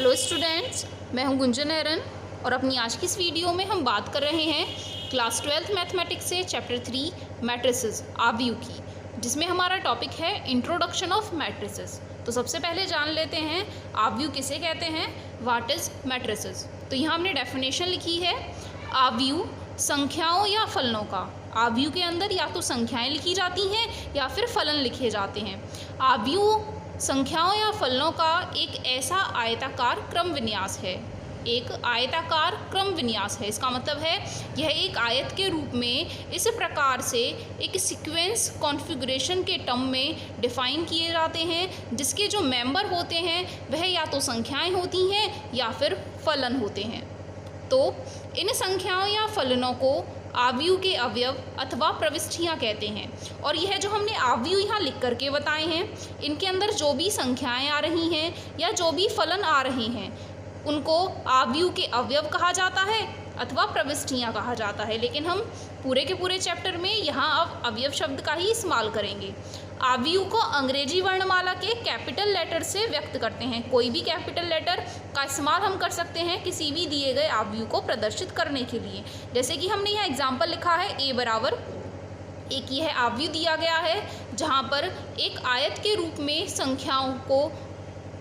Hello students, मैं हूं गुंजन एरन और अपनी आज की इस वीडियो में हम बात कर रहे हैं क्लास 12th मैथमेटिक्स से चैप्टर 3 मैट्रिसेस आव्यूह की, जिसमें हमारा टॉपिक है इंट्रोडक्शन ऑफ मैट्रिसेस। तो सबसे पहले जान लेते हैं आव्यूह किसे कहते हैं, व्हाट इज़ मैट्रिसेस। तो यहाँ हमने डेफिनेशन लिखी है, आव्यूह संख्याओं या फलनों का। आव्यूह के अंदर या तो संख्याएं लिखी जाती हैं या फिर फलन लिखे जाते हैं। आव्यूह संख्याओं या फलनों का एक ऐसा आयताकार क्रम विन्यास है, एक आयताकार क्रम विन्यास है। इसका मतलब है यह एक आयत के रूप में इस प्रकार से एक सीक्वेंस कॉन्फ़िगरेशन के टर्म में डिफ़ाइन किए जाते हैं, जिसके जो मेंबर होते हैं वह या तो संख्याएं होती हैं या फिर फलन होते हैं। तो इन संख्याओं या फलनों को आव्यूह के अवयव अथवा प्रविष्टियाँ कहते हैं। और यह जो हमने आव्यूह यहाँ लिख करके बताए हैं, इनके अंदर जो भी संख्याएं आ रही हैं या जो भी फलन आ रहे हैं उनको आव्यूह के अवयव कहा जाता है अथवा प्रविष्टियाँ कहा जाता है। लेकिन हम पूरे के पूरे चैप्टर में यहाँ अब अवयव शब्द का ही इस्तेमाल करेंगे। आव्यूह को अंग्रेजी वर्णमाला के कैपिटल लेटर से व्यक्त करते हैं। कोई भी कैपिटल लेटर का इस्तेमाल हम कर सकते हैं किसी भी दिए गए आव्यूह को प्रदर्शित करने के लिए। जैसे कि हमने यहाँ एग्जाम्पल लिखा है a बराबर, एक यह आव्यूह दिया गया है जहाँ पर एक आयत के रूप में संख्याओं को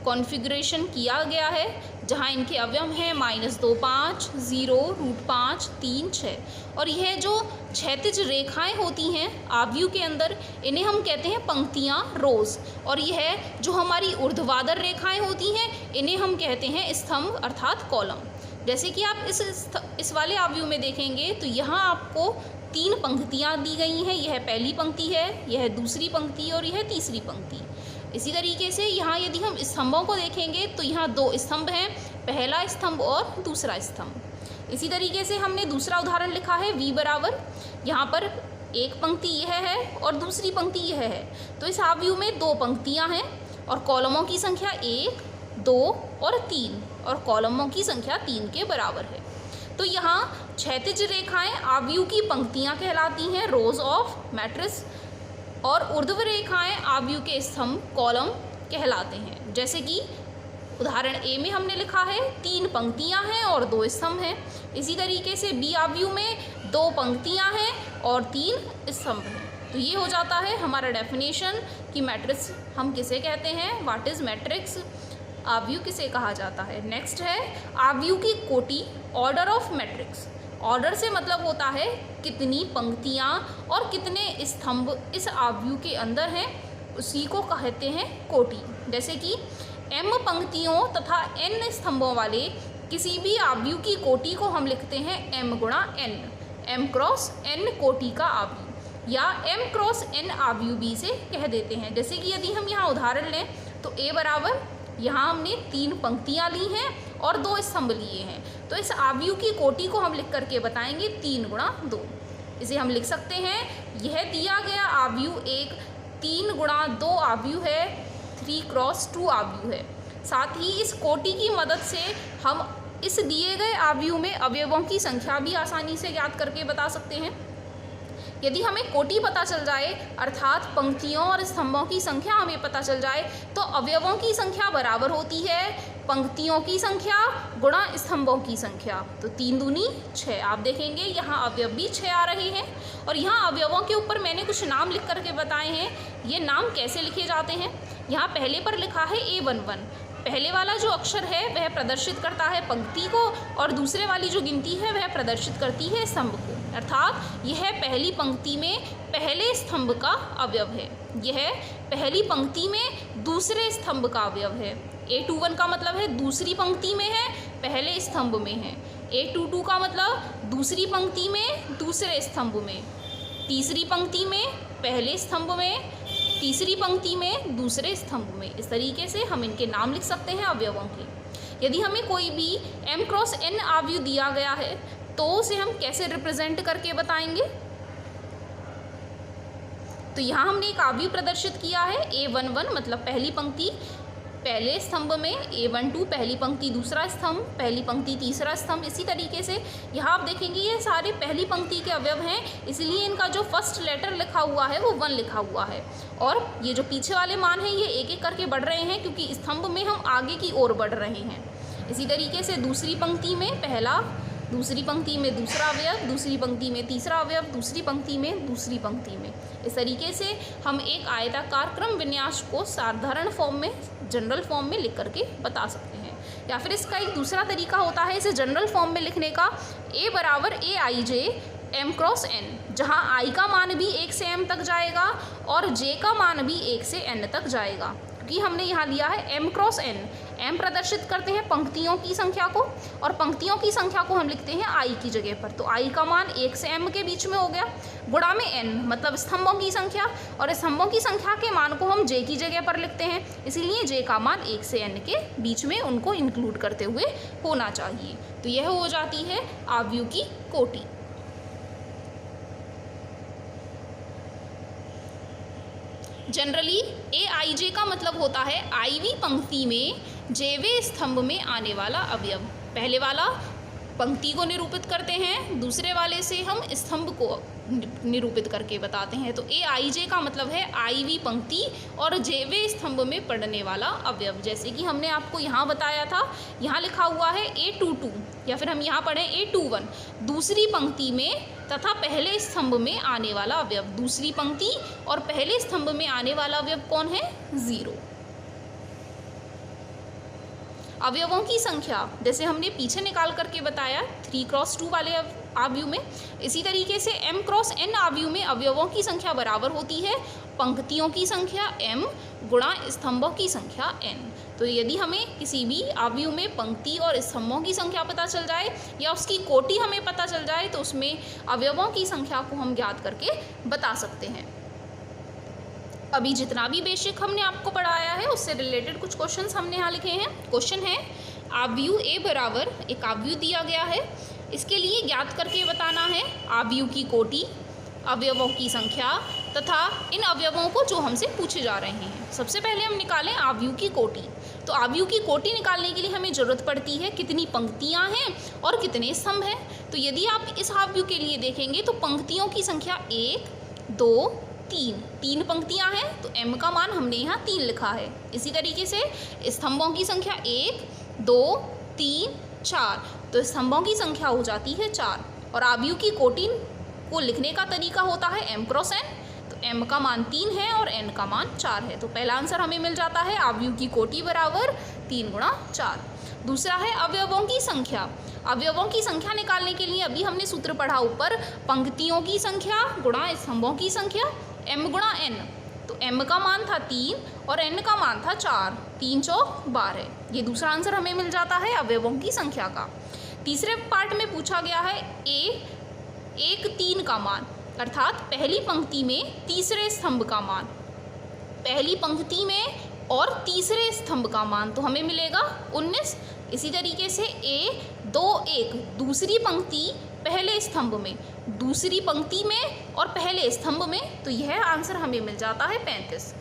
कॉन्फ़िगरेशन किया गया है, जहाँ इनके अवयव हैं -2 5 0 √5 3 6। और यह जो क्षैतिज रेखाएं होती हैं आव्यूह के अंदर, इन्हें हम कहते हैं पंक्तियाँ, रोज़। और यह जो हमारी ऊर्ध्वाधर रेखाएं होती हैं इन्हें हम कहते हैं स्तंभ अर्थात कॉलम। जैसे कि आप इस वाले आव्यूह में देखेंगे तो यहाँ आपको 3 पंक्तियाँ दी गई हैं। यह पहली पंक्ति है, यह दूसरी पंक्ति और यह तीसरी पंक्ति। इसी तरीके से यहाँ यदि हम स्तंभों को देखेंगे तो यहाँ 2 स्तंभ हैं, पहला स्तंभ और दूसरा स्तंभ। इसी तरीके से हमने दूसरा उदाहरण लिखा है v बराबर, यहाँ पर एक पंक्ति यह है और दूसरी पंक्ति यह है। तो इस आव्यूह में 2 पंक्तियाँ हैं और कॉलमों की संख्या 1 2 और 3 और कॉलमों की संख्या 3 के बराबर है। तो यहाँ क्षैतिज रेखाएं आव्यूह की पंक्तियाँ कहलाती हैं, रोज ऑफ मैट्रिक्स, और ऊर्ध्व रेखाएं आव्यूह के स्तंभ कॉलम कहलाते हैं। जैसे कि उदाहरण ए में हमने लिखा है 3 पंक्तियां हैं और 2 स्तंभ हैं। इसी तरीके से बी आव्यूह में 2 पंक्तियां हैं और 3 स्तंभ हैं। तो ये हो जाता है हमारा डेफिनेशन कि मैट्रिक्स हम किसे कहते हैं, व्हाट इज़ मैट्रिक्स, आव्यूह किसे कहा जाता है। नेक्स्ट है आव्यूह की कोटि, ऑर्डर ऑफ मैट्रिक्स। ऑर्डर से मतलब होता है कितनी पंक्तियाँ और कितने स्तंभ इस आव्यूह के अंदर हैं, उसी को कहते हैं कोटि। जैसे कि m पंक्तियों तथा n स्तंभों वाले किसी भी आव्यूह की कोटि को हम लिखते हैं m गुणा n, m क्रॉस n कोटि का आव्यूह, या m क्रॉस n आव्यूह भी से कह देते हैं। जैसे कि यदि हम यहाँ उदाहरण लें तो a बराबर, यहाँ हमने 3 पंक्तियाँ ली हैं और 2 स्तंभ लिए हैं। तो इस आव्यूह की कोटि को हम लिख करके बताएंगे 3 गुणा 2। इसे हम लिख सकते हैं, यह दिया गया आव्यूह एक 3 गुणा 2 आव्यूह है, 3 क्रॉस 2 आव्यूह है। साथ ही इस कोटि की मदद से हम इस दिए गए आव्यूह में अवयवों की संख्या भी आसानी से ज्ञात करके बता सकते हैं। यदि हमें कोटि पता चल जाए अर्थात पंक्तियों और स्तंभों की संख्या हमें पता चल जाए, तो अवयवों की संख्या बराबर होती है पंक्तियों की संख्या गुणा स्तंभों की संख्या। तो 3 दूनी 6। आप देखेंगे यहाँ अवयव भी 6 आ रहे हैं। और यहाँ अवयवों के ऊपर मैंने कुछ नाम लिख करके बताए हैं। ये नाम कैसे लिखे जाते हैं, यहाँ पहले पर लिखा है A11। पहले वाला जो अक्षर है वह प्रदर्शित करता है पंक्ति को और दूसरे वाली जो गिनती है वह प्रदर्शित करती है स्तंभ को। अर्थात यह पहली पंक्ति में पहले स्तंभ का अवयव है, यह पहली पंक्ति में दूसरे स्तंभ का अवयव है। A21 का मतलब है दूसरी पंक्ति में है, पहले स्तंभ में है। A22 का मतलब दूसरी पंक्ति में दूसरे स्तंभ में, तीसरी पंक्ति में पहले स्तंभ में, तीसरी पंक्ति में दूसरे स्तंभ में। इस तरीके से हम इनके नाम लिख सकते हैं अवयवों के। यदि हमें कोई भी m क्रॉस n आव्यूह दिया गया है तो उसे हम कैसे रिप्रेजेंट करके बताएंगे। तो यहाँ हमने एक आव्यूह प्रदर्शित किया है A11 मतलब पहली पंक्ति पहले स्तंभ में, A12 पहली पंक्ति दूसरा स्तंभ, पहली पंक्ति तीसरा स्तंभ। इसी तरीके से यहाँ आप देखेंगे ये सारे पहली पंक्ति के अवयव हैं, इसलिए इनका जो फर्स्ट लेटर लिखा हुआ है वो 1 लिखा हुआ है। और ये जो पीछे वाले मान हैं ये एक एक करके बढ़ रहे हैं क्योंकि स्तंभ में हम आगे की ओर बढ़ रहे हैं। इसी तरीके से दूसरी पंक्ति में पहला, दूसरी पंक्ति में दूसरा अवयव, दूसरी पंक्ति में तीसरा अवयव, दूसरी पंक्ति में दूसरी पंक्ति में। इस तरीके से हम एक आयताकार क्रम विन्यास को साधारण फॉर्म में, जनरल फॉर्म में लिख करके बता सकते हैं। या फिर इसका एक दूसरा तरीका होता है इसे जनरल फॉर्म में लिखने का, A बराबर AIJ M क्रॉस N, जहाँ I का मान भी 1 से M तक जाएगा और J का मान भी 1 से N तक जाएगा, क्योंकि हमने यहाँ लिया है M क्रॉस N। M प्रदर्शित करते हैं पंक्तियों की संख्या को और पंक्तियों की संख्या को हम लिखते हैं I की जगह पर, तो I का मान 1 से M के बीच में हो गया, गुणा में N मतलब स्तंभों की संख्या, और स्तंभों की संख्या के मान को हम J की जगह पर लिखते हैं, इसीलिए J का मान 1 से N के बीच में उनको इंक्लूड करते हुए होना चाहिए। तो यह हो जाती है आव्यूह की कोटि। जनरली AIJ का मतलब होता है IV पंक्ति में jवें स्तंभ में आने वाला अवयव। पहले वाला पंक्ति को निरूपित करते हैं, दूसरे वाले से हम स्तंभ को निरूपित करके बताते हैं। तो AIJ का मतलब है IV पंक्ति और jवें स्तंभ में पड़ने वाला अवयव। जैसे कि हमने आपको यहाँ बताया था, यहाँ लिखा हुआ है A22 या फिर हम यहाँ पढ़ें A21, दूसरी पंक्ति में तथा पहले स्तंभ में आने वाला अवयव। दूसरी पंक्ति और पहले स्तंभ में आने वाला अवयव कौन है? 0। अवयवों की संख्या जैसे हमने पीछे निकाल करके बताया 3 क्रॉस 2 वाले आव्यूह में, इसी तरीके से M क्रॉस N आव्यूह में अवयवों की संख्या बराबर होती है पंक्तियों की संख्या M गुणा स्तंभों की संख्या N। तो यदि हमें किसी भी आव्यूह में पंक्ति और स्तंभों की संख्या पता चल जाए या उसकी कोटि हमें पता चल जाए तो उसमें अवयवों की संख्या को हम ज्ञात करके बता सकते हैं। अभी जितना भी बेसिक हमने आपको पढ़ाया है उससे रिलेटेड कुछ क्वेश्चंस हमने यहाँ लिखे हैं। क्वेश्चन है आव्यूह A बराबर, एक आव्यूह दिया गया है, इसके लिए ज्ञात करके बताना है आव्यूह की कोटि, अवयवों की संख्या तथा इन अवयवों को जो हमसे पूछे जा रहे हैं। सबसे पहले हम निकालें आव्यूह की कोटि। तो आव्यूह की कोटि निकालने के लिए हमें ज़रूरत पड़ती है कितनी पंक्तियाँ हैं और कितने स्तंभ हैं। तो यदि आप इस आव्यूह के लिए देखेंगे तो पंक्तियों की संख्या 1, 2, 3 पंक्तियां हैं, तो M का मान हमने यहाँ 3 लिखा है। इसी तरीके से स्तंभों की संख्या 1, 2, 3, 4, तो स्तंभों की संख्या हो जाती है 4। और आव्यूह की कोटि को लिखने का तरीका होता है M क्रॉस N, तो M का मान 3 है और N का मान 4 है। तो पहला आंसर हमें मिल जाता है आव्यूह की कोटि बराबर 3 गुणा 4। दूसरा है अवयवों की संख्या। अवयवों की संख्या निकालने के लिए अभी हमने सूत्र पढ़ा ऊपर, पंक्तियों की संख्या गुणा स्तंभों की संख्या M गुणा N। तो M का मान था 3 और N का मान था 4, 3 चौक 12। ये दूसरा आंसर हमें मिल जाता है अवयवों की संख्या का। तीसरे पार्ट में पूछा गया है A 1 3 का मान, अर्थात पहली पंक्ति में तीसरे स्तंभ का मान, पहली पंक्ति में और तीसरे स्तंभ का मान तो हमें मिलेगा 19। इसी तरीके से A 2 1 दूसरी पंक्ति पहले स्तंभ में, दूसरी पंक्ति में और पहले स्तंभ में, तो यह आंसर हमें मिल जाता है 35।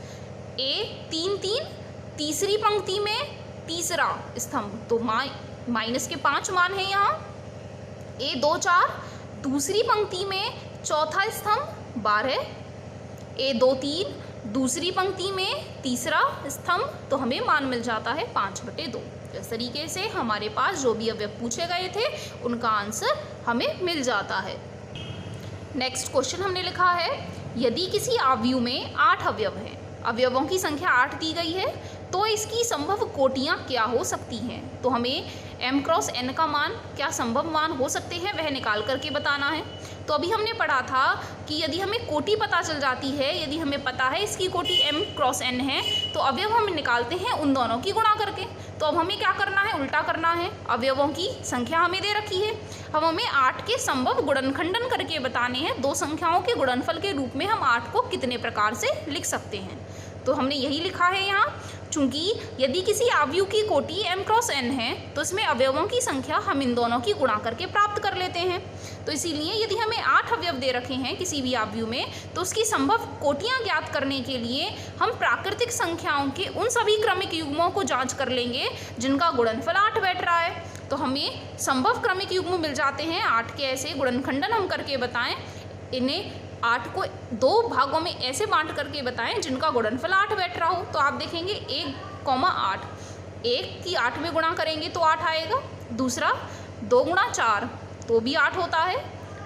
A 3 3 तीसरी पंक्ति में तीसरा स्तंभ, तो माइनस के 5 मान है यहाँ। A 2 4 दूसरी पंक्ति में चौथा स्तंभ 12। A 2 3 दूसरी पंक्ति में तीसरा स्तंभ, तो हमें मान मिल जाता है 5/2। इस तरीके से हमारे पास जो भी अवयव पूछे गए थे उनका आंसर हमें मिल जाता है। नेक्स्ट क्वेश्चन हमने लिखा है यदि किसी आव्यूह में 8 अवयव हैं, अवयवों की संख्या 8 दी गई है, तो इसकी संभव कोटियाँ क्या हो सकती हैं। तो हमें M क्रॉस N का मान, क्या संभव मान हो सकते हैं, वह निकाल करके बताना है। तो अभी हमने पढ़ा था कि यदि हमें कोटि पता चल जाती है, यदि हमें पता है इसकी कोटि M क्रॉस N है, तो अवयव हम निकालते हैं उन दोनों की गुणा करके। तो अब हमें क्या करना है, उल्टा करना है। अवयवों की संख्या हमें दे रखी है, अब हमें 8 के संभव गुणनखंडन करके बताने हैं। दो संख्याओं के गुणनफल के रूप में हम 8 को कितने प्रकार से लिख सकते हैं, तो हमने यही लिखा है यहाँ। चूँकि यदि किसी आव्यूह की कोटि M क्रॉस N है, तो इसमें अवयवों की संख्या हम इन दोनों की गुणा करके प्राप्त कर लेते हैं। तो इसीलिए यदि हमें 8 अवयव दे रखे हैं किसी भी आव्यूह में, तो उसकी संभव कोटियाँ ज्ञात करने के लिए हम प्राकृतिक संख्याओं के उन सभी क्रमिक युग्मों को जांच कर लेंगे जिनका गुणनफल 8 बैठ रहा है। तो हमें संभव क्रमिक युग्म मिल जाते हैं 8 के। ऐसे गुणनखंडन हम करके बताएं, इन्हें 8 को 2 भागों में ऐसे बांट करके बताएं जिनका गुणनफल 8 बैठ रहा हो। तो आप देखेंगे 1, 8 1 की 8 में गुणा करेंगे तो 8 आएगा। दूसरा 2 गुणा 4 तो भी 8 होता है,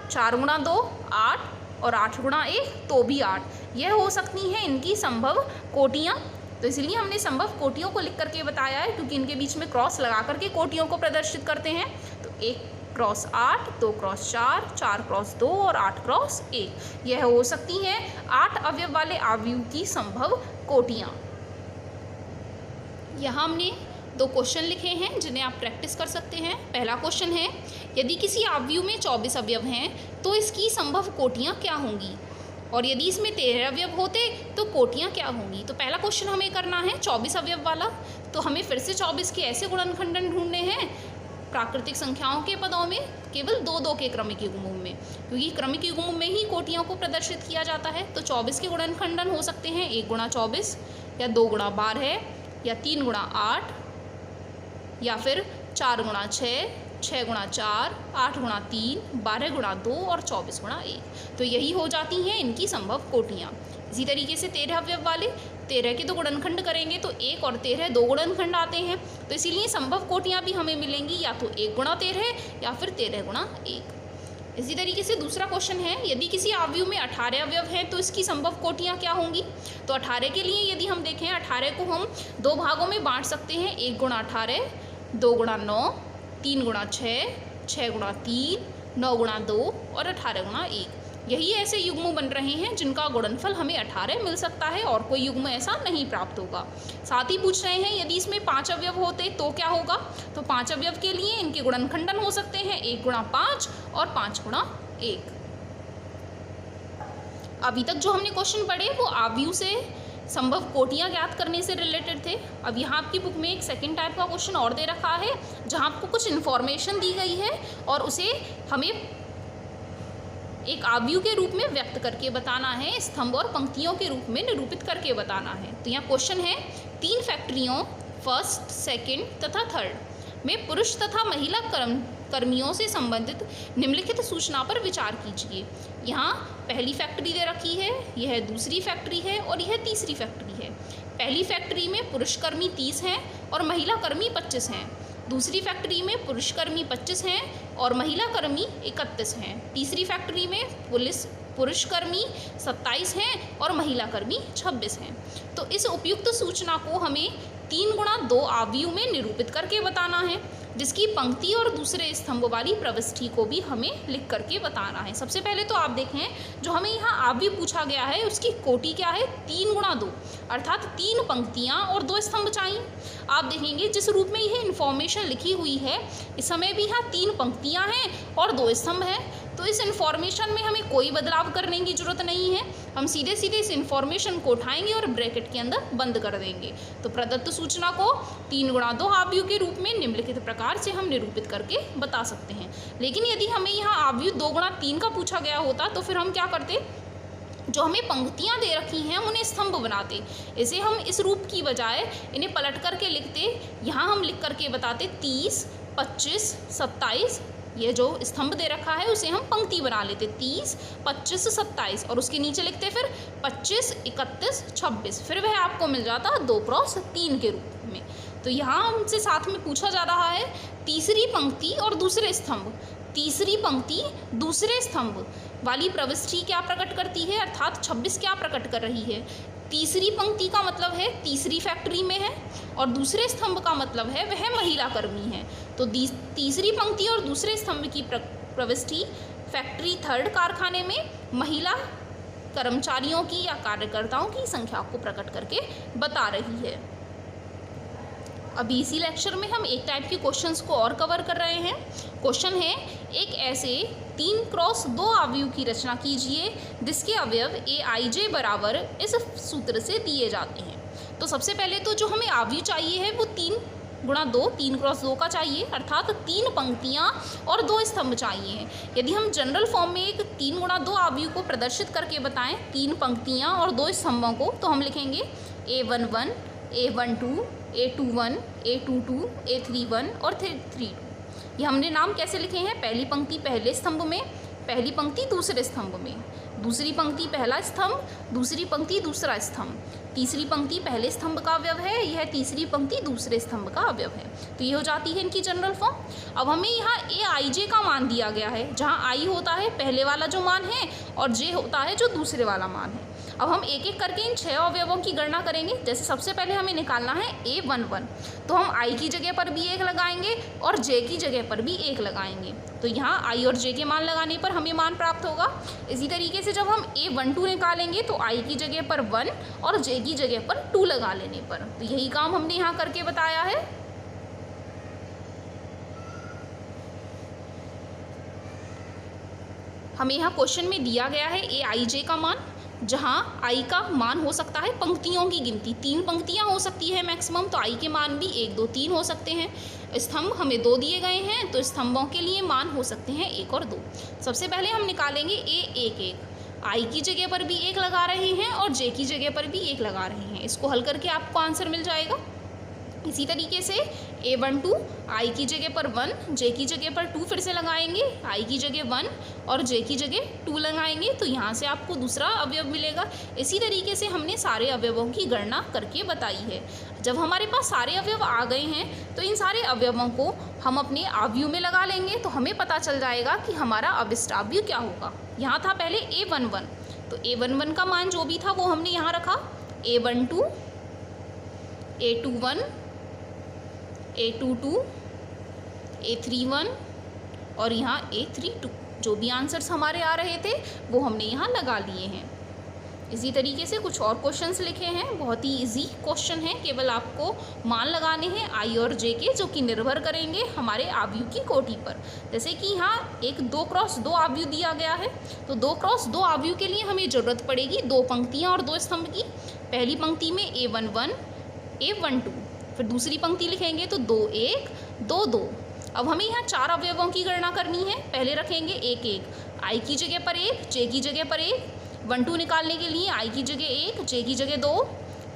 4 गुणा 2 8 और 8 गुणा 1 तो भी 8। यह हो सकती हैं इनकी संभव कोटियाँ। तो इसलिए हमने संभव कोटियों को लिख करके बताया है, क्योंकि इनके बीच में क्रॉस लगा करके कोटियों को प्रदर्शित करते हैं। तो 1 क्रॉस 8, 2 क्रॉस 4, 4 क्रॉस 2 और 8 क्रॉस 1। यह हो सकती हैं 8 अवयव वाले आव्यूह की संभव कोटियाँ। यहाँ हमने 2 क्वेश्चन लिखे हैं जिन्हें आप प्रैक्टिस कर सकते हैं। पहला क्वेश्चन है, यदि किसी आव्यूह में 24 अवयव हैं तो इसकी संभव कोटियाँ क्या होंगी, और यदि इसमें 13 अवयव होते तो कोटियाँ क्या होंगी। तो पहला क्वेश्चन हमें करना है 24 अवयव वाला। तो हमें फिर से 24 के ऐसे गुणनखंडन ढूंढने हैं प्राकृतिक संख्याओं के पदों में केवल 2-2 के क्रमिक युग्मों में, क्योंकि क्रमिक युग्मों में ही कोटियों को प्रदर्शित किया जाता है। तो 24 के गुणनखंडन हो सकते हैं 1 गुणा 24 या 2 गुणा 12 या 3 गुणा 8 या फिर 4 गुणा 6, 6 गुणा 4, 8 गुणा 3, 12 गुणा 2 और 24 गुणा 1। तो यही हो जाती हैं इनकी संभव कोटियाँ। इसी तरीके से 13 अवयव वाले 13 के तो गुणनखंड करेंगे तो 1 और 13 2 गुणनखंड आते हैं। तो इसीलिए संभव कोटियाँ भी हमें मिलेंगी या तो 1 गुणा 13 या फिर 13 गुणा 1। इसी तरीके से दूसरा क्वेश्चन है, यदि किसी आव्यूह में 18 अवयव हैं तो इसकी संभव कोटियाँ क्या होंगी। तो 18 के लिए यदि हम देखें, 18 को हम 2 भागों में बांट सकते हैं, 1 गुणा 18, 2 गुणा 9, 3 गुणा 6, 6 गुणा 3, 9 गुणा 2 और 18 गुणा 1। यही ऐसे युग्म बन रहे हैं जिनका गुणनफल हमें 18 मिल सकता है और कोई युग्म ऐसा नहीं प्राप्त होगा। साथ ही पूछ रहे हैं यदि इसमें 5 अवयव होते तो क्या होगा। तो 5 अवयव के लिए इनके गुणनखंडन हो सकते हैं 1 गुणा 5 और 5 गुणा 1। अभी तक जो हमने क्वेश्चन पढ़े वो आव्यूह से संभव कोटियाँ ज्ञात करने से रिलेटेड थे। अब यहाँ आपकी बुक में एक सेकंड टाइप का क्वेश्चन और दे रखा है, जहाँ आपको कुछ इन्फॉर्मेशन दी गई है और उसे हमें एक आव्यूह के रूप में व्यक्त करके बताना है, स्तंभ और पंक्तियों के रूप में निरूपित करके बताना है। तो यहाँ क्वेश्चन है, 3 फैक्ट्रियों फर्स्ट, सेकंड तथा थर्ड में पुरुष तथा महिला कर्मियों से संबंधित निम्नलिखित सूचना पर विचार कीजिए। यहाँ पहली फैक्ट्री दे रखी है, यह दूसरी फैक्ट्री है और यह तीसरी फैक्ट्री है। पहली फैक्ट्री में पुरुष कर्मी 30 हैं और महिला कर्मी 25 हैं। दूसरी फैक्ट्री में पुरुष कर्मी 25 हैं और महिला कर्मी 31 हैं। तीसरी फैक्ट्री में पुरुष कर्मी 27 हैं और महिला कर्मी 26 हैं। तो इस उपयुक्त सूचना को हमें 3 गुणा 2 आव्यूह में निरूपित करके बताना है, जिसकी पंक्ति और दूसरे स्तंभ वाली प्रविष्टि को भी हमें लिख करके बताना है। सबसे पहले तो आप देखें, जो हमें यहाँ आव्यूह पूछा गया है उसकी कोटि क्या है, 3 गुणा 2, अर्थात 3 पंक्तियाँ और 2 स्तंभ चाहिए। आप देखेंगे जिस रूप में यह इन्फॉर्मेशन लिखी हुई है, इस समय भी यहाँ 3 पंक्तियाँ हैं और 2 स्तंभ हैं। तो इस इन्फॉर्मेशन में हमें कोई बदलाव करने की जरूरत नहीं है, हम सीधे सीधे इस इन्फॉर्मेशन को उठाएंगे और ब्रैकेट के अंदर बंद कर देंगे। तो प्रदत्त सूचना को 3 गुणा 2 आव्यूह के रूप में निम्नलिखित प्रकार से हम निरूपित करके बता सकते हैं। लेकिन यदि हमें यहाँ आव्यूह 2 गुणा 3 का पूछा गया होता तो फिर हम क्या करते, जो हमें पंक्तियाँ दे रखी हैं उन्हें स्तंभ बनाते। इसे हम इस रूप की बजाय इन्हें पलट करके लिखते। यहाँ हम लिख करके बताते 30, 25, 27, ये जो स्तंभ दे रखा है उसे हम पंक्ति बना लेते, 30, 25, 27 और उसके नीचे लिखते फिर 25, 31, 26। फिर वह आपको मिल जाता 2 क्रॉस 3 के रूप में। तो यहाँ हमसे साथ में पूछा जा रहा है तीसरी पंक्ति और दूसरे स्तंभ। तीसरी पंक्ति दूसरे स्तंभ वाली प्रविष्टि क्या प्रकट करती है, अर्थात 26 क्या प्रकट कर रही है। तीसरी पंक्ति का मतलब है तीसरी फैक्ट्री में है और दूसरे स्तंभ का मतलब है वह महिला कर्मी है। तो तीसरी पंक्ति और दूसरे स्तंभ की प्रविष्टि फैक्ट्री थर्ड कारखाने में महिला कर्मचारियों की या कार्यकर्ताओं की संख्या को प्रकट करके बता रही है। अभी इसी लेक्चर में हम एक टाइप के क्वेश्चंस को और कवर कर रहे हैं। क्वेश्चन है, एक ऐसे 3 क्रॉस 2 आव्यूह की रचना कीजिए जिसके अवयव aij बराबर इस सूत्र से दिए जाते हैं। तो सबसे पहले तो जो हमें आव्यूह चाहिए है वो 3 गुणा 2, 3 क्रॉस 2 का चाहिए, अर्थात 3 पंक्तियाँ और 2 स्तंभ चाहिए। यदि हम जनरल फॉर्म में एक 3 गुणा 2 आव्यूह को प्रदर्शित करके बताएं, 3 पंक्तियाँ और 2 स्तंभों को, तो हम लिखेंगे a11, a12, a21, a22, a31 और 332। ये हमने नाम कैसे लिखे हैं, पहली पंक्ति पहले स्तंभ में, पहली पंक्ति दूसरे स्तंभ में, दूसरी पंक्ति पहला स्तंभ, दूसरी पंक्ति दूसरा स्तंभ, तीसरी पंक्ति पहले स्तंभ का अवयव है, यह तीसरी पंक्ति दूसरे स्तंभ का अवयव है। तो ये हो जाती है इनकी जनरल फॉर्म। अब हमें यहाँ ए आई जे का मान दिया गया है, जहाँ आई होता है पहले वाला जो मान है और जे होता है जो दूसरे वाला मान है। अब हम एक एक करके इन 6 अवयवों की गणना करेंगे। जैसे सबसे पहले हमें निकालना है A11, तो हम आई की जगह पर भी 1 लगाएंगे और जे की जगह पर भी 1 लगाएंगे। तो यहाँ आई और जे के मान लगाने पर हमें मान प्राप्त होगा। इसी तरीके से जब हम A12 निकालेंगे तो आई की जगह पर 1 और जे की जगह पर 2 लगा लेने पर। तो यही काम हमने यहाँ करके बताया है। हमें यहाँ क्वेश्चन में दिया गया है ए आई जे का मान, जहाँ आई का मान हो सकता है पंक्तियों की गिनती, 3 पंक्तियाँ हो सकती है मैक्सिमम, तो आई के मान भी 1 2 3 हो सकते हैं। स्तंभ हमें 2 दिए गए हैं, तो स्तंभों के लिए मान हो सकते हैं 1 और 2। सबसे पहले हम निकालेंगे A11, आई की जगह पर भी 1 लगा रहे हैं और जे की जगह पर भी 1 लगा रहे हैं। इसको हल करके आपको आंसर मिल जाएगा। इसी तरीके से A12, आई की जगह पर 1, जे की जगह पर 2 फिर से लगाएंगे, आई की जगह 1 और जे की जगह 2 लगाएंगे, तो यहाँ से आपको दूसरा अवयव मिलेगा। इसी तरीके से हमने सारे अवयवों की गणना करके बताई है। जब हमारे पास सारे अवयव आ गए हैं तो इन सारे अवयवों को हम अपने आव्यूह में लगा लेंगे, तो हमें पता चल जाएगा कि हमारा अविष्टाव्यूह क्या होगा। यहाँ था पहले A11, तो A11 का मान जो भी था वो हमने यहाँ रखा, A12, A21, A22, A31 और यहाँ A32। जो भी आंसर्स हमारे आ रहे थे वो हमने यहाँ लगा लिए हैं। इसी तरीके से कुछ और क्वेश्चंस लिखे हैं, बहुत ही इजी क्वेश्चन है, केवल आपको मान लगाने हैं आई और जे के, जो कि निर्भर करेंगे हमारे आव्यूह की कोटि पर। जैसे कि यहाँ एक 2x2 आव्यूह दिया गया है, तो 2x2 आव्यूह के लिए हमें ज़रूरत पड़ेगी 2 पंक्तियाँ और 2 स्तंभ की। पहली पंक्ति में A11, A12, फिर दूसरी पंक्ति लिखेंगे तो 2 1 2 2। अब हमें यहाँ 4 अवयवों की गणना करनी है। पहले रखेंगे 1 1, आई की जगह पर 1, जे की जगह पर 1, 1 2 निकालने के लिए आई की जगह 1, जे की जगह 2,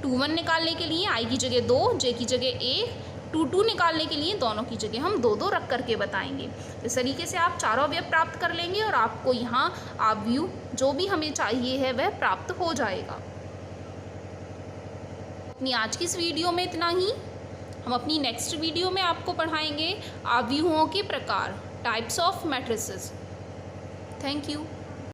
2 1 निकालने के लिए आई की जगह 2, जे की जगह 1, 2 2 निकालने के लिए दोनों की जगह हम 2 2 रख करके बताएंगे। इस तरीके से आप 4 अवयव प्राप्त कर लेंगे और आपको यहाँ आव्यूह जो भी हमें चाहिए है वह प्राप्त हो जाएगा। अपनी आज की इस वीडियो में इतना ही। हम अपनी नेक्स्ट वीडियो में आपको पढ़ाएंगे आव्यूहों के प्रकार, types of matrices. Thank you.